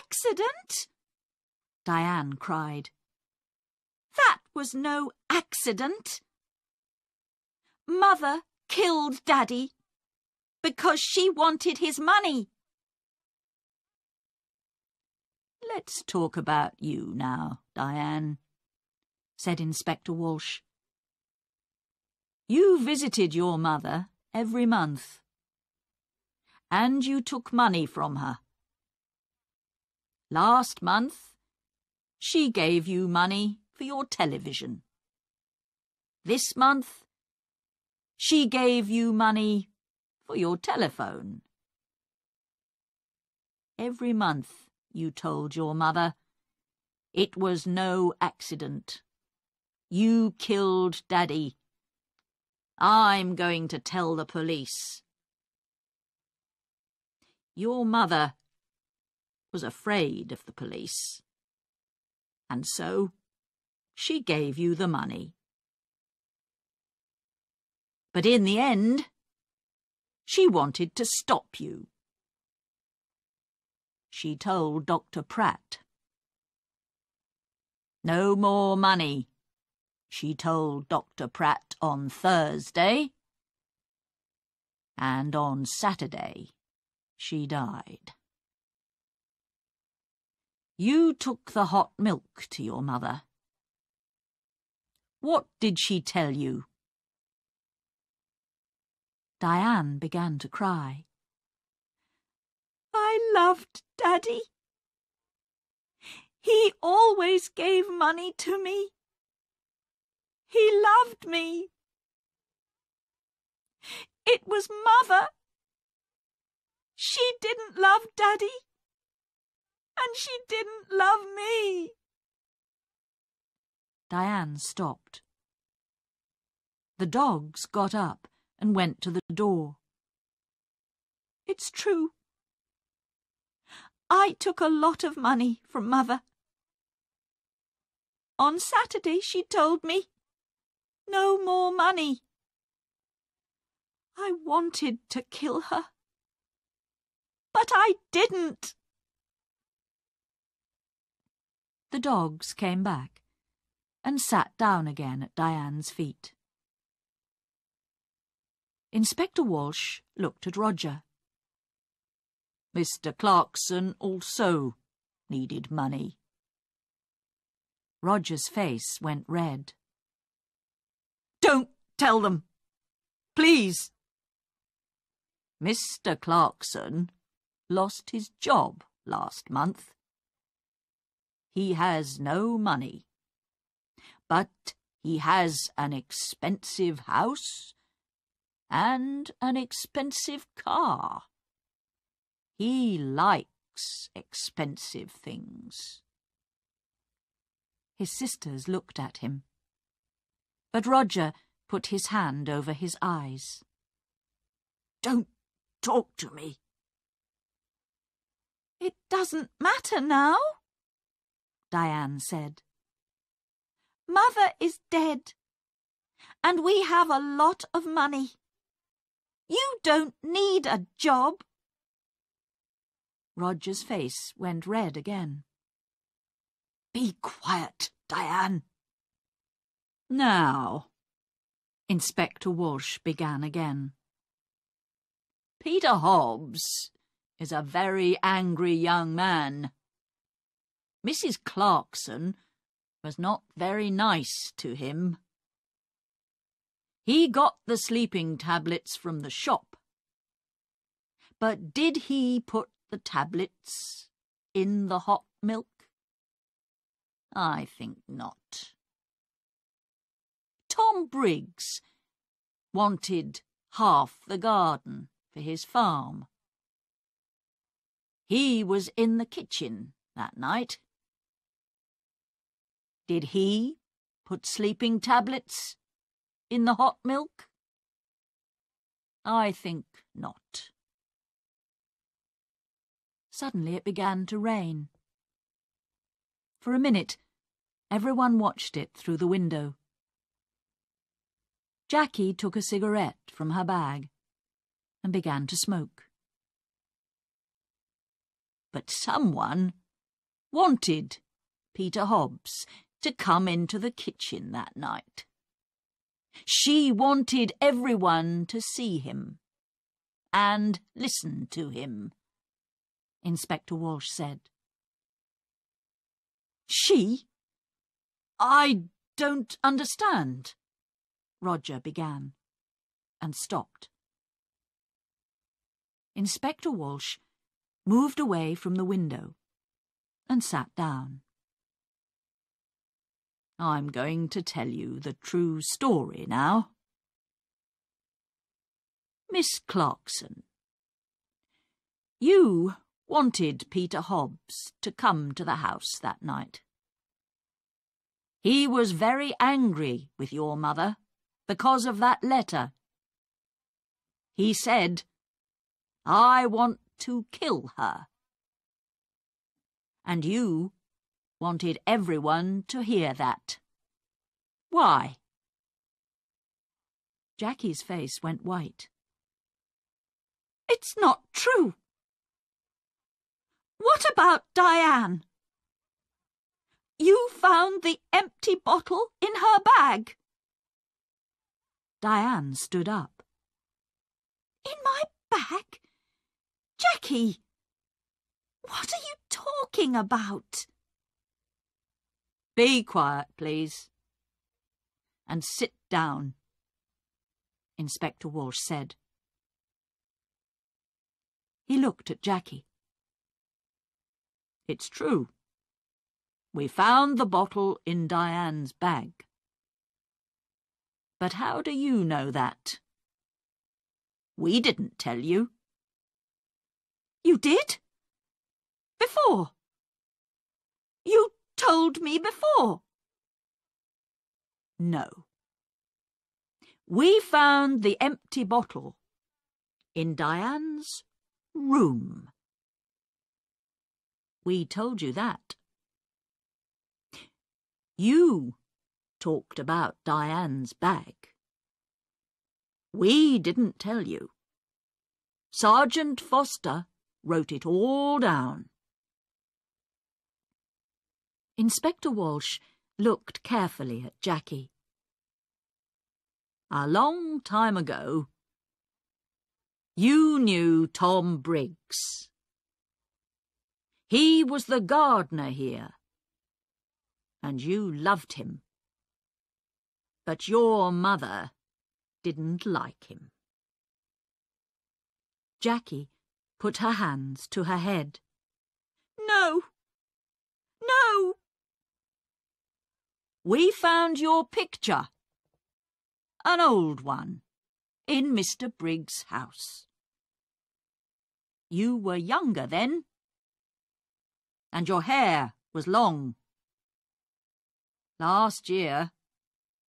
Accident? Diane cried. That was no accident. Mother killed Daddy because she wanted his money. Let's talk about you now, Diane, said Inspector Walsh. You visited your mother every month, and you took money from her. Last month, she gave you money for your television. This month, she gave you money for your telephone. Every month, you told your mother, it was no accident. You killed Daddy. I'm going to tell the police. Your mother was afraid of the police, and so she gave you the money. But in the end, she wanted to stop you. She told Dr. Pratt. No more money, she told Dr. Pratt on Thursday, and on Saturday she died. You took the hot milk to your mother. What did she tell you? Diane began to cry. I loved Daddy. He always gave money to me. He loved me. It was Mother. She didn't love Daddy, and she didn't love me. Diane stopped. The dogs got up and went to the door. It's true. I took a lot of money from Mother. On Saturday she told me, no more money. I wanted to kill her, but I didn't. The dogs came back and sat down again at Diane's feet. Inspector Walsh looked at Roger. Mr. Clarkson also needed money. Roger's face went red. Don't tell them, please. Mr. Clarkson lost his job last month. He has no money, but he has an expensive house and an expensive car. He likes expensive things. His sisters looked at him, but Roger put his hand over his eyes. Don't talk to me. It doesn't matter now, Diane said. Mother is dead, and we have a lot of money. You don't need a job. Roger's face went red again. Be quiet, Diane. Now, Inspector Walsh began again. Peter Hobbs is a very angry young man. Mrs. Clarkson was not very nice to him. He got the sleeping tablets from the shop. But did he put the tablets in the hot milk? I think not. Tom Briggs wanted half the garden for his farm. He was in the kitchen that night. Did he put sleeping tablets in the hot milk? I think not. Suddenly it began to rain. For a minute, everyone watched it through the window. Jackie took a cigarette from her bag and began to smoke. But someone wanted Peter Hobbs to come into the kitchen that night. She wanted everyone to see him and listen to him, Inspector Walsh said. She? I don't understand, Roger began, and stopped. Inspector Walsh moved away from the window and sat down. I'm going to tell you the true story now. Miss Clarkson, you wanted Peter Hobbs to come to the house that night. He was very angry with your mother because of that letter. He said, I want to kill her. And you wanted everyone to hear that. Why? Jackie's face went white. It's not true. What about Diane? You found the empty bottle in her bag. Diane stood up. In my bag? Jackie, what are you talking about? Be quiet, please. And sit down, Inspector Walsh said. He looked at Jackie. It's true. We found the bottle in Diane's bag. But how do you know that? We didn't tell you. You did? Before? You told me before. No. We found the empty bottle in Diane's room. We told you that. You talked about Diane's bag. We didn't tell you. Sergeant Foster wrote it all down. Inspector Walsh looked carefully at Jackie. A long time ago, you knew Tom Briggs. He was the gardener here, and you loved him. But your mother didn't like him. Jackie put her hands to her head. No! No! We found your picture, an old one, in Mr. Briggs' house. You were younger then, and your hair was long. Last year,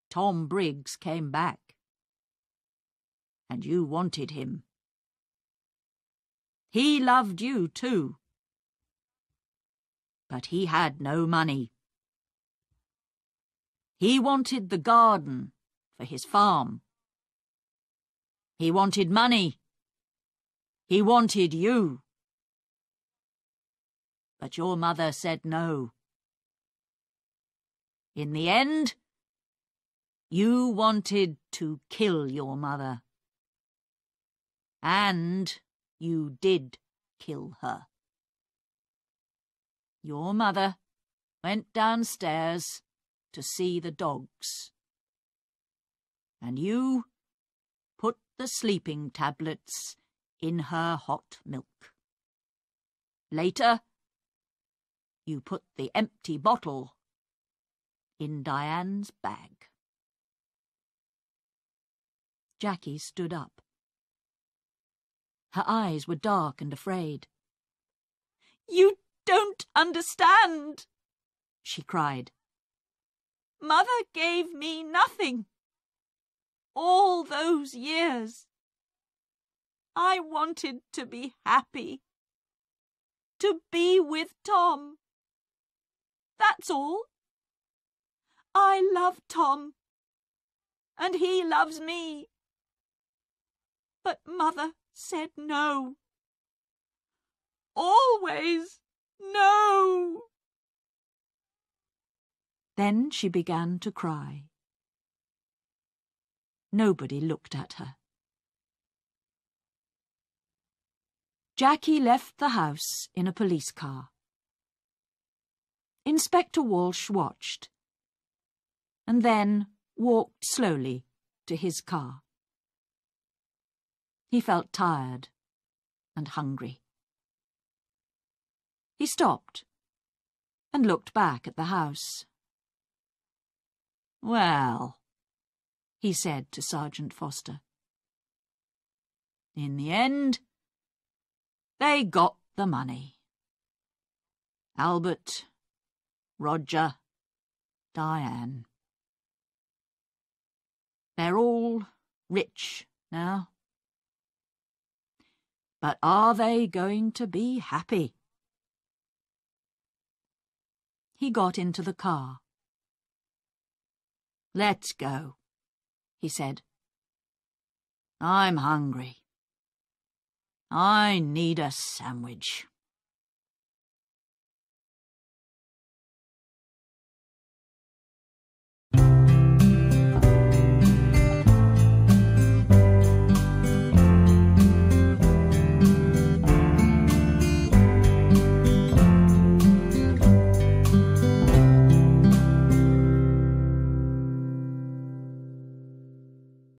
Tom Briggs came back, and you wanted him. He loved you too, but he had no money. He wanted the garden for his farm. He wanted money. He wanted you. But your mother said no. In the end, you wanted to kill your mother. And you did kill her. Your mother went downstairs to see the dogs. And you put the sleeping tablets in her hot milk. Later, you put the empty bottle in Diane's bag. Jackie stood up. Her eyes were dark and afraid. "You don't understand," she cried. "Mother gave me nothing. All those years. I wanted to be happy. To be with Tom. That's all. I love Tom. And he loves me. But Mother said no. Always no." Then she began to cry. Nobody looked at her. Jackie left the house in a police car. Inspector Walsh watched, and then walked slowly to his car. He felt tired and hungry. He stopped and looked back at the house. "Well," he said to Sergeant Foster, "in the end, they got the money. Albert, Roger, Diane. They're all rich now. But are they going to be happy?" He got into the car. "Let's go," he said. "I'm hungry. I need a sandwich."